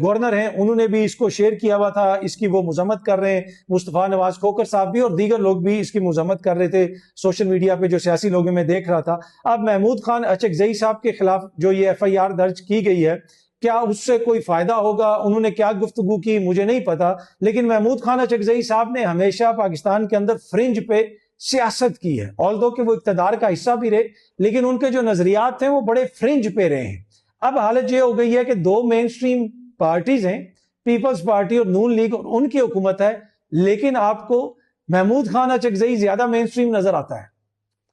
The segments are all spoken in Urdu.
گورنر ہیں انہوں نے بھی اس کو شیئر کیا ہوا تھا، اس کی وہ مذمت کر رہے ہیں، مصطفیٰ نواز کھوکھر صاحب بھی اور دیگر لوگ بھی اس کی مذمت کر رہے تھے سوشل میڈیا پہ، جو سیاسی لوگوں میں دیکھ رہا تھا۔ اب محمود خان اچکزئی صاحب کے خلاف جو یہ FIR درج کی گئی ہے، کیا اس سے کوئی فائدہ ہوگا؟ انہوں نے کیا گفتگو کی مجھے نہیں پتا، لیکن محمود خان اچکزئی صاحب نے ہمیشہ پاکستان کے اندر فرنج پہ سیاست کی ہے، آلدو کہ وہ اقتدار کا حصہ بھی رہے، لیکن ان کے جو نظریات تھے وہ بڑے فرنج پہ رہے ہیں۔ اب حالت یہ ہو گئی ہے کہ دو مین سٹریم پارٹیز ہیں، پیپلز پارٹی اور نون لیگ، اور ان کی حکومت ہے، لیکن آپ کو محمود خان اچکزئی زیادہ مین سٹریم نظر آتا ہے،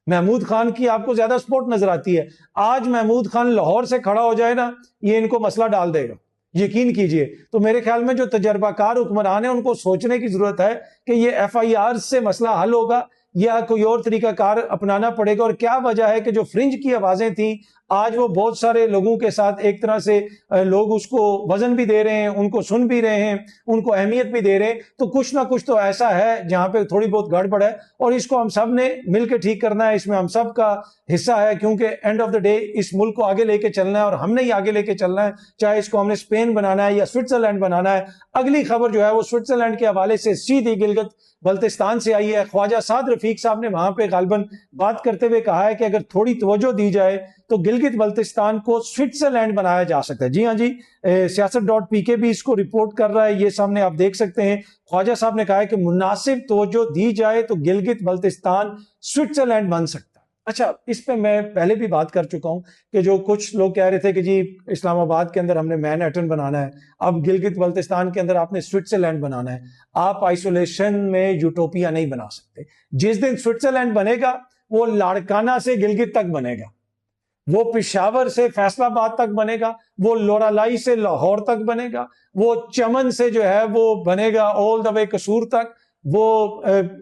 محمود خان کی آپ کو زیادہ سپورٹ نظر آتی ہے۔ آج محمود خان لاہور سے کھڑا ہو جائے نا، یہ ان کو مسئلہ ڈال دے گا، یقین کیجئے۔ تو میرے خیال میں جو تجربہ کار حکمران ہیں ان کو سوچنے کی ضرورت ہے کہ یہ FIR سے مسئلہ حل ہوگا یا کوئی اور طریقہ کار اپنانا پڑے گا، اور کیا وجہ ہے کہ جو فرنج کی آوازیں تھیں آج وہ بہت سارے لوگوں کے ساتھ ایک طرح سے لوگ اس کو وزن بھی دے رہے ہیں، ان کو سن بھی رہے ہیں، ان کو اہمیت بھی دے رہے ہیں۔ تو کچھ نہ کچھ تو ایسا ہے جہاں پہ تھوڑی بہت گڑبڑ ہے، اور اس کو ہم سب نے مل کے ٹھیک کرنا ہے، اس میں ہم سب کا حصہ ہے، کیونکہ اینڈ آف دا ڈے اس ملک کو آگے لے کے چلنا ہے، اور ہم نے ہی آگے لے کے چلنا ہے، چاہے اس کو ہم نے اسپین بنانا ہے یا سوئٹزرلینڈ بنانا ہے۔ اگلی خبر جو ہے وہ سوئٹزرلینڈ کے حوالے سے سیدھی گلگت بلتستان سے آئی ہے۔ خواجہ سعد رفیق صاحب نے وہاں پہ غالباً بات کرتے ہوئے کہا ہے کہ اگر تھوڑی توجہ دی جائے تو گلگت بلتستان کو سوئٹزرلینڈ بنایا جا سکتا ہے۔ جی ہاں جی، سیاست.pk بھی اس کو رپورٹ کر رہا ہے، یہ سامنے آپ دیکھ سکتے ہیں۔ خواجہ صاحب نے کہا ہے کہ مناسب توجہ دی جائے تو گلگت بلتستان سوئٹزرلینڈ بن سکتا ہے۔ اچھا، اس پہ میں پہلے بھی بات کر چکا ہوں کہ جو کچھ لوگ کہہ رہے تھے کہ جی اسلام آباد کے اندر ہم نے مین ہیٹن بنانا ہے، اب گلگت بلتستان کے اندر آپ نے سوئٹزرلینڈ بنانا ہے۔ آپ آئسولیشن میں یوٹوپیا نہیں بنا سکتے۔ جس دن سوئٹزرلینڈ بنے گا وہ لاڑکانہ سے گلگت تک بنے گا، وہ پشاور سے فیصل آباد تک بنے گا، وہ لورالائی سے لاہور تک بنے گا، وہ چمن سے جو ہے وہ بنے گا آل دا وے قصور تک، وہ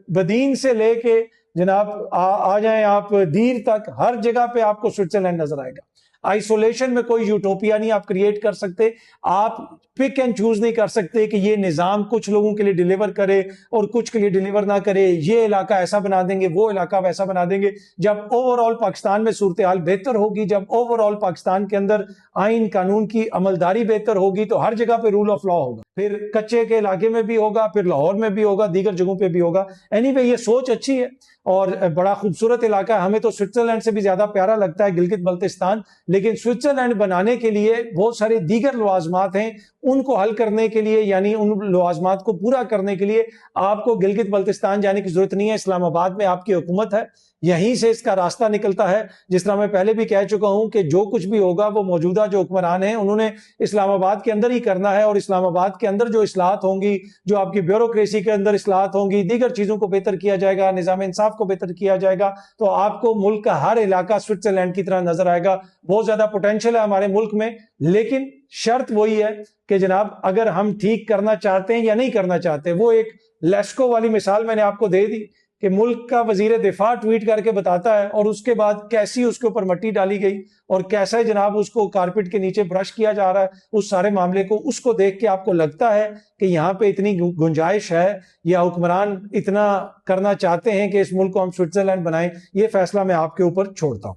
بدین سے لے کے جناب آ جائیں آپ دیر تک، ہر جگہ پہ آپ کو سوئٹزرلینڈ نظر آئے گا۔ آئسولیشن میں کوئی یوٹوپیا نہیں آپ کریٹ کر سکتے، آپ پک اینڈ چوز نہیں کر سکتے کہ یہ نظام کچھ لوگوں کے لیے ڈیلیور کرے اور کچھ کے لیے ڈیلیور نہ کرے، یہ علاقہ ایسا بنا دیں گے، وہ علاقہ ویسا بنا دیں گے۔ جب اوور آل پاکستان میں صورتحال بہتر ہوگی، جب اوور آل پاکستان کے اندر آئین قانون کی عملداری بہتر ہوگی، تو ہر جگہ پہ رول آف لا ہوگا، پھر کچے کے علاقے میں بھی ہوگا، پھر لاہور میں بھی ہوگا، دیگر جگہوں پہ بھی ہوگا۔ اینی وے یہ سوچ اچھی ہے اور بڑا خوبصورت علاقہ ہے، ہمیں تو سوئٹزرلینڈ سے بھی زیادہ پیارا لگتا ہے گلگت بلتستان، لیکن سوئٹزرلینڈ بنانے کے لیے بہت سارے دیگر لوازمات ہیں، ان کو حل کرنے کے لیے، یعنی ان لوازمات کو پورا کرنے کے لیے آپ کو گلگت بلتستان جانے کی ضرورت نہیں ہے۔ اسلام آباد میں آپ کی حکومت ہے، یہیں سے اس کا راستہ نکلتا ہے۔ جس طرح میں پہلے بھی کہہ چکا ہوں کہ جو کچھ بھی ہوگا وہ موجودہ جو حکمران ہیں انہوں نے اسلام آباد کے اندر ہی کرنا ہے، اور اسلام آباد کے اندر جو اصلاحات ہوں گی، جو آپ کی بیوروکریسی کے اندر اصلاحات ہوں گی، دیگر چیزوں کو بہتر کیا جائے گا، نظام انصاف کو بہتر کیا جائے گا، تو آپ کو ملک کا ہر علاقہ سوئٹزرلینڈ کی طرح نظر آئے گا۔ بہت زیادہ پوٹینشل ہے ہمارے ملک میں، لیکن شرط وہی ہے کہ جناب اگر ہم ٹھیک کرنا چاہتے ہیں یا نہیں کرنا چاہتے۔ وہ ایک لیسکو والی مثال میں نے آپ کو دے دی کہ ملک کا وزیر دفاع ٹویٹ کر کے بتاتا ہے، اور اس کے بعد کیسی اس کے اوپر مٹی ڈالی گئی اور کیسا جناب اس کو کارپیٹ کے نیچے برش کیا جا رہا ہے اس سارے معاملے کو، اس کو دیکھ کے آپ کو لگتا ہے کہ یہاں پہ اتنی گنجائش ہے یا حکمران اتنا کرنا چاہتے ہیں کہ اس ملک کو ہم سوئٹزرلینڈ بنائیں۔ یہ فیصلہ میں آپ کے اوپر چھوڑتا ہوں۔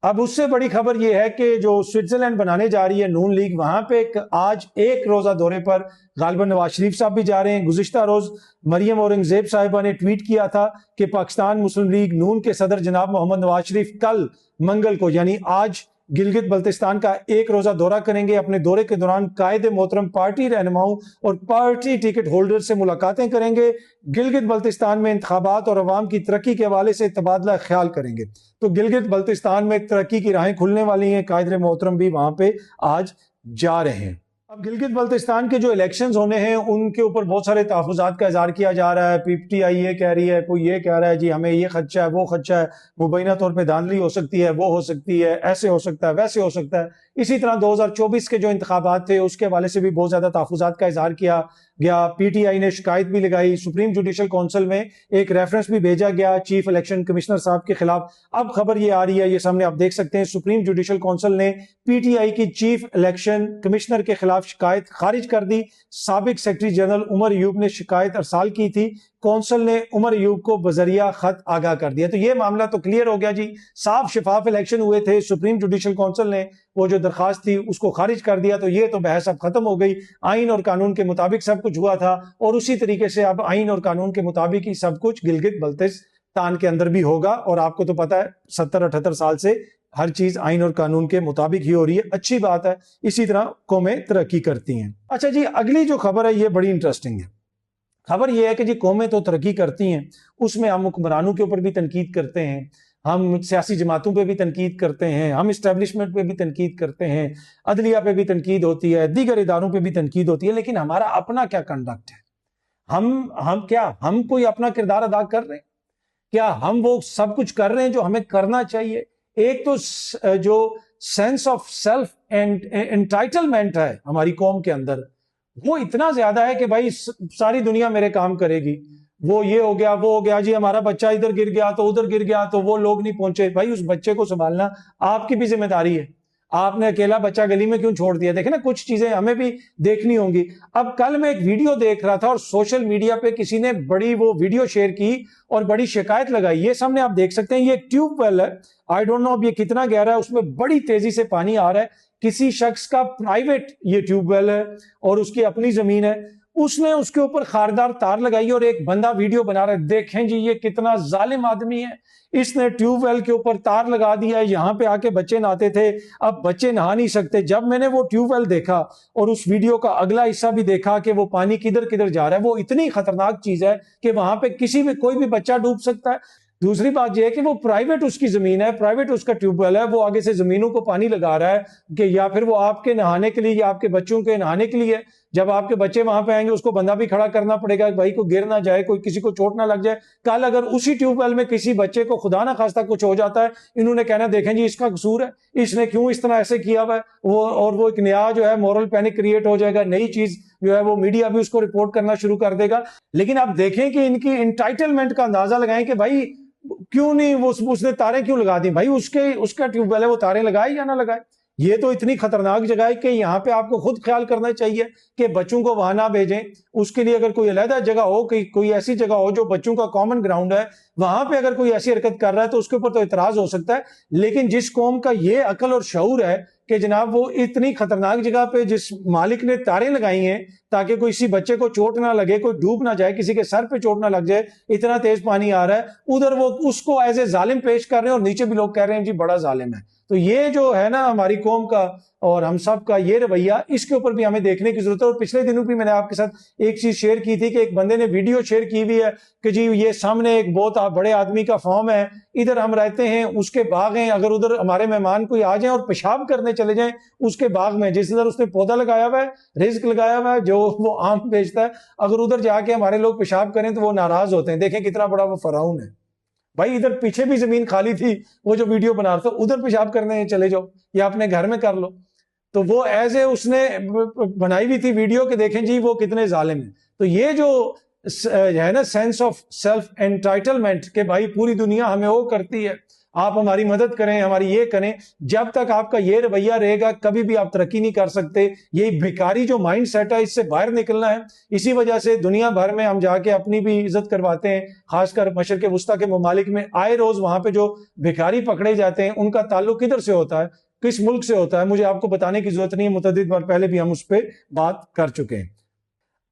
اب اس سے بڑی خبر یہ ہے کہ جو سوئٹزرلینڈ بنانے جا رہی ہے نون لیگ، وہاں پہ آج ایک روزہ دورے پر غالباً نواز شریف صاحب بھی جا رہے ہیں۔ گزشتہ روز مریم اورنگزیب صاحبہ نے ٹویٹ کیا تھا کہ پاکستان مسلم لیگ نون کے صدر جناب محمد نواز شریف کل منگل کو یعنی آج گلگت بلتستان کا ایک روزہ دورہ کریں گے۔ اپنے دورے کے دوران قائد محترم پارٹی رہنماؤں اور پارٹی ٹکٹ ہولڈر سے ملاقاتیں کریں گے، گلگت بلتستان میں انتخابات اور عوام کی ترقی کے حوالے سے تبادلہ خیال کریں گے۔ تو گلگت بلتستان میں ترقی کی راہیں کھلنے والی ہیں، قائد محترم بھی وہاں پہ آج جا رہے ہیں۔ اب گلگت بلتستان کے جو الیکشنز ہونے ہیں ان کے اوپر بہت سارے تحفظات کا اظہار کیا جا رہا ہے۔ PTI یہ کہہ رہی ہے، کوئی یہ کہہ رہا ہے جی ہمیں یہ خدشہ ہے، وہ خدشہ ہے، مبینہ طور پہ دھاندلی ہو سکتی ہے، وہ ہو سکتی ہے، ایسے ہو سکتا ہے، ویسے ہو سکتا ہے۔ اسی طرح 2024 کے جو انتخابات تھے اس کے حوالے سے بھی بہت زیادہ تحفظات کا اظہار کیا گیا۔ PTI نے شکایت بھی لگائی، سپریم جوڈیشل کونسل میں ایک ریفرنس بھی بھیجا گیا چیف الیکشن کمشنر صاحب کے خلاف۔ اب خبر یہ آ رہی ہے، یہ سامنے آپ دیکھ سکتے ہیں، سپریم جوڈیشل کونسل نے PTI کی چیف الیکشن کمشنر کے خلاف شکایت خارج کر دی۔ سابق سیکرٹری جنرل عمر ایوب نے شکایت ارسال کی تھی۔ کونسل نے عمر ایوب کو بذریعہ خط آگاہ کر دیا. تو یہ معاملہ تو کلیئر ہو گیا جی, صاف شفاف الیکشن ہوئے تھے, سپریم جوڈیشل کونسل نے وہ جو درخواست تھی اس کو خارج کر دیا. تو یہ تو بحث اب ختم ہو گئی, آئین اور قانون کے مطابق سب کچھ ہوا تھا, اور اسی طریقے سے اب آئین اور قانون کے مطابق ہی سب کچھ گلگت بلتستان کے اندر بھی ہوگا. اور آپ کو تو پتا ہے 70-78 سال سے ہر چیز آئین اور قانون کے مطابق ہی ہو رہی ہے, اچھی بات ہے, اسی طرح قومیں ترقی کرتی ہیں. اچھا جی, اگلی جو خبر ہے یہ بڑی انٹرسٹنگ ہے. خبر یہ ہے کہ جی قومیں تو ترقی کرتی ہیں, اس میں ہم حکمرانوں کے اوپر بھی تنقید کرتے ہیں, ہم سیاسی جماعتوں پہ بھی تنقید کرتے ہیں, ہم اسٹیبلشمنٹ پہ بھی تنقید کرتے ہیں, عدلیہ پہ بھی تنقید ہوتی ہے, دیگر اداروں پہ بھی تنقید ہوتی ہے, لیکن ہمارا اپنا کیا کنڈکٹ ہے؟ ہم کوئی اپنا کردار ادا کر رہے ہیں کیا؟ ہم وہ سب کچھ کر رہے ہیں جو ہمیں کرنا چاہیے؟ ایک تو جو سینس آف سیلف انٹائٹلمنٹ ہے ہماری قوم کے اندر, وہ اتنا زیادہ ہے کہ بھائی ساری دنیا میرے کام کرے گی, وہ یہ ہو گیا وہ ہو گیا, جی ہمارا بچہ ادھر گر گیا تو ادھر گر گیا تو وہ لوگ نہیں پہنچے. بھائی اس بچے کو سنبھالنا آپ کی بھی ذمہ داری ہے, آپ نے اکیلا بچہ گلی میں کیوں چھوڑ دیا؟ دیکھیں نا, کچھ چیزیں ہمیں بھی دیکھنی ہوں گی. اب کل میں ایک ویڈیو دیکھ رہا تھا اور سوشل میڈیا پہ کسی نے بڑی وہ ویڈیو شیئر کی اور بڑی شکایت لگائی. یہ سامنے آپ دیکھ سکتے ہیں, یہ ایک ٹیوب ویل ہے, آئی ڈونٹ نو اب یہ کتنا گہرا ہے, اس میں بڑی تیزی سے پانی آ رہا ہے. کسی شخص کا پرائیویٹ یہ ٹیوب ویل ہے اور اس کی اپنی زمین ہے, اس نے اس کے اوپر خاردار تار لگائی اور ایک بندہ ویڈیو بنا رہا ہے. دیکھیں جی یہ کتنا ظالم آدمی ہے, اس نے ٹیوب ویل کے اوپر تار لگا دیا ہے, یہاں پہ آ کے بچے نہاتے تھے, اب بچے نہا نہیں سکتے. جب میں نے وہ ٹیوب ویل دیکھا اور اس ویڈیو کا اگلا حصہ بھی دیکھا کہ وہ پانی کدھر کدھر جا رہا ہے, وہ اتنی خطرناک چیز ہے کہ وہاں پہ کوئی بھی بچہ ڈوب سکتا ہے. دوسری بات یہ ہے کہ وہ پرائیویٹ اس کی زمین ہے, پرائیویٹ اس کا ٹیوب ویل ہے, وہ آگے سے زمینوں کو پانی لگا رہا ہے کہ یا پھر وہ آپ کے نہانے کے لیے یا آپ کے بچوں کے نہانے کے لیے. جب آپ کے بچے وہاں پہ آئیں گے اس کو بندہ بھی کھڑا کرنا پڑے گا, بھائی کو گر نہ جائے, کوئی کسی کو چوٹ نہ لگ جائے. کل اگر اسی ٹیوب ویل میں کسی بچے کو خدا نہ خواستہ کچھ ہو جاتا ہے, انہوں نے کہنا دیکھیں جی اس کا قصور ہے, اس نے کیوں اس طرح ایسے کیا ہوا ہے, اور وہ ایک نیا جو ہے مورل پینک کریٹ ہو جائے گا, نئی چیز جو ہے وہ میڈیا بھی اس کو رپورٹ کرنا شروع کر دے گا. لیکن آپ دیکھیں کہ ان کی انٹائٹلمنٹ کا اندازہ لگائیں کہ بھائی کیوں نہیں اس نے تاریں کیوں لگا دی؟ بھائی اس کا ٹیوب ویل ہے, وہ تاریں لگائے یا نہ لگائے؟ یہ تو اتنی خطرناک جگہ ہے کہ یہاں پہ آپ کو خود خیال کرنا چاہیے کہ بچوں کو وہاں نہ بھیجیں. اس کے لیے اگر کوئی علیحدہ جگہ ہو, کوئی ایسی جگہ ہو جو بچوں کا کامن گراؤنڈ ہے, وہاں پہ اگر کوئی ایسی حرکت کر رہا ہے تو اس کے اوپر تو اعتراض ہو سکتا ہے. لیکن جس قوم کا یہ عقل اور شعور ہے کہ جناب وہ اتنی خطرناک جگہ پہ جس مالک نے تاریں لگائی ہیں تاکہ کوئی کسی بچے کو چوٹ نہ لگے, کوئی ڈوب نہ جائے, کسی کے سر پہ چوٹ نہ لگ جائے, اتنا تیز پانی آ رہا ہے, ادھر وہ اس کو ایز اے ظالم پیش کر رہے ہیں اور نیچے بھی لوگ کہہ رہے ہیں جی بڑا ظالم ہے. تو یہ جو ہے نا ہماری قوم کا اور ہم سب کا یہ رویہ, اس کے اوپر بھی ہمیں دیکھنے کی ضرورت ہے. اور پچھلے دنوں بھی میں نے آپ کے ساتھ ایک چیز شیئر کی تھی کہ ایک بندے نے ویڈیو شیئر کی ہوئی ہے کہ جی یہ سامنے ایک بہت بڑے آدمی کا فارم ہے, ادھر ہم رہتے ہیں, اس کے باغ ہیں, اگر ادھر ہمارے مہمان کوئی آ جائیں اور پیشاب کرنے چلے جائیں اس کے باغ میں, جس ادھر اس نے پودا لگایا ہوا ہے, رزق لگایا ہوا ہے, جو وہ آم بیچتا ہے, اگر ادھر جا کے ہمارے لوگ پیشاب کریں تو وہ ناراض ہوتے ہیں. دیکھیں کتنا بڑا وہ فرعون ہے. بھائی ادھر پیچھے بھی زمین خالی تھی, وہ جو ویڈیو بنا رہا تھا, ادھر پیشاب کرنے چلے جاؤ یا اپنے گھر میں کر لو. تو وہ ایز اے اس نے بنائی ہوئی تھی ویڈیو کہ دیکھیں جی وہ کتنے ظالم ہیں. تو یہ جو ہے نا سینس آف سیلف انٹائٹلمنٹ کہ بھائی پوری دنیا ہمیں وہ کرتی ہے, آپ ہماری مدد کریں, ہماری یہ کریں, جب تک آپ کا یہ رویہ رہے گا کبھی بھی آپ ترقی نہیں کر سکتے. یہ بھکاری جو مائنڈ سیٹ ہے اس سے باہر نکلنا ہے. اسی وجہ سے دنیا بھر میں ہم جا کے اپنی بھی عزت کرواتے ہیں, خاص کر مشرق وسطیٰ کے ممالک میں آئے روز وہاں پہ جو بھکاری پکڑے جاتے ہیں ان کا تعلق کدھر سے ہوتا ہے, کس ملک سے ہوتا ہے, مجھے آپ کو بتانے کی ضرورت نہیں ہے, متعدد بار پہلے بھی ہم اس پہ بات کر چکے ہیں.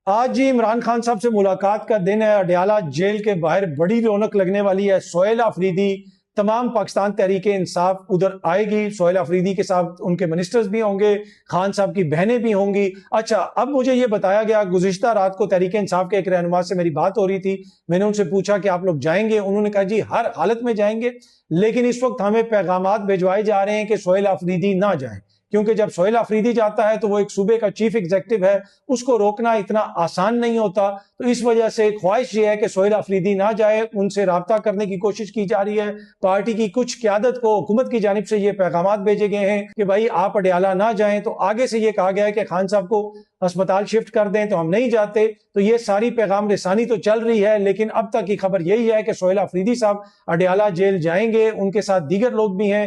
آج جی عمران خان صاحب سے ملاقات کا دن ہے. اڈیالہ جیل کے باہر بڑی رونق لگنے والی ہے. سہیل آفریدی, تمام پاکستان تحریک انصاف ادھر آئے گی. سہیل آفریدی کے ساتھ ان کے منسٹرز بھی ہوں گے, خان صاحب کی بہنیں بھی ہوں گی. اچھا, اب مجھے یہ بتایا گیا, گزشتہ رات کو تحریک انصاف کے ایک رہنما سے میری بات ہو رہی تھی, میں نے ان سے پوچھا کہ آپ لوگ جائیں گے؟ انہوں نے کہا جی ہر حالت میں جائیں گے, لیکن اس وقت ہمیں پیغامات بھجوائے جا رہے ہیں کہ سہیل آفریدی نہ جائیں, کیونکہ جب سہیل آفریدی جاتا ہے تو وہ ایک صوبے کا چیف ایگزیکٹو ہے, اس کو روکنا اتنا آسان نہیں ہوتا. تو اس وجہ سے خواہش یہ ہے کہ سہیل آفریدی نہ جائے. ان سے رابطہ کرنے کی کوشش کی جا رہی ہے. پارٹی کی کچھ قیادت کو حکومت کی جانب سے یہ پیغامات بھیجے گئے ہیں کہ بھائی آپ اڈیالہ نہ جائیں. تو آگے سے یہ کہا گیا ہے کہ خان صاحب کو ہسپتال شفٹ کر دیں, تو ہم نہیں جاتے. تو یہ ساری پیغام رسانی تو چل رہی ہے, لیکن اب تک کی خبر یہی ہے کہ سہیل آفریدی صاحب اڈیالہ جیل جائیں گے, ان کے ساتھ دیگر لوگ بھی ہیں.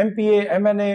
MPA, MNA,